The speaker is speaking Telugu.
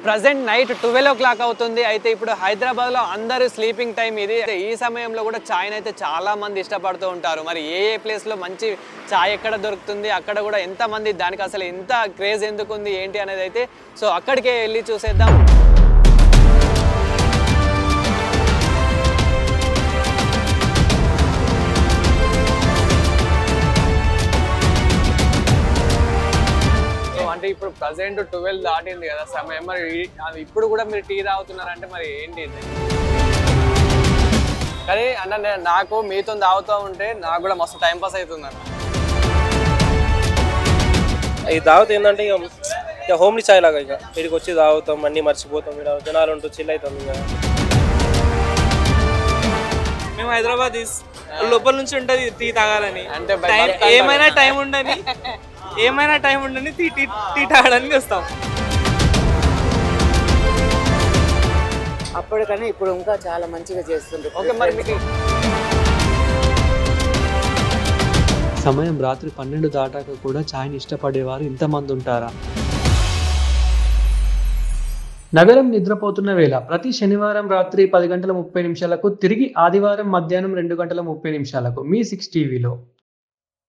ప్రెజెంట్ నైట్ 12 అవుతుంది. అయితే ఇప్పుడు హైదరాబాద్లో అందరూ స్లీపింగ్ టైం ఇది. ఈ సమయంలో కూడా చాయ్ అయితే చాలా మంది ఇష్టపడుతూ ఉంటారు. మరి ఏ ప్లేస్లో మంచి చాయ్ ఎక్కడ దొరుకుతుంది, అక్కడ కూడా ఎంతమంది దానికి అసలు ఎంత క్రేజ్ ఎందుకు ఉంది ఏంటి అనేది అయితే సో అక్కడికే వెళ్ళి చూసేద్దాం. అంటే ఇప్పుడు ప్రెజెంట్ 12 దాటింది కదా సమయం, మరి ఇప్పుడు కూడా మీరు టీ తాగుతున్నారంటే మరి ఏంటి? కానీ అన్న నాకు మీతో తాగుతూ ఉంటే నాకు కూడా మస్తు టైం పాస్ అవుతుంది అన్న. ఇది తాగుతా ఏంటంటే ఇక హోమ్లీ చాయ్ లాగా ఇక ఇక్కడికి వచ్చి తాగుతాం, అన్నీ మర్చిపోతాం, ఇక్కడ జనాలు ఉంటూ చిల్ అవుతాం. ఇక మేము హైదరాబాద్ లోపల నుంచి ఉంటుంది టీ తాగాలని, అంటే ఏమైనా టైం ఉండని టీ తాగడానికి వస్తాం. అప్పటికన్నా ఇప్పుడు ఇంకా చాలా మంచిగా చేస్తుంది. ఓకే, మరి మీకు సమయం రాత్రి 12 దాటాక కూడా ఛాయ్ని ఇష్టపడేవారు ఇంతమంది ఉంటారా? నగరం నిద్రపోతున్న వేళ ప్రతి శనివారం రాత్రి 10:30 తిరిగి ఆదివారం మధ్యాహ్నం 2:30 మీ 6 టీవీలో.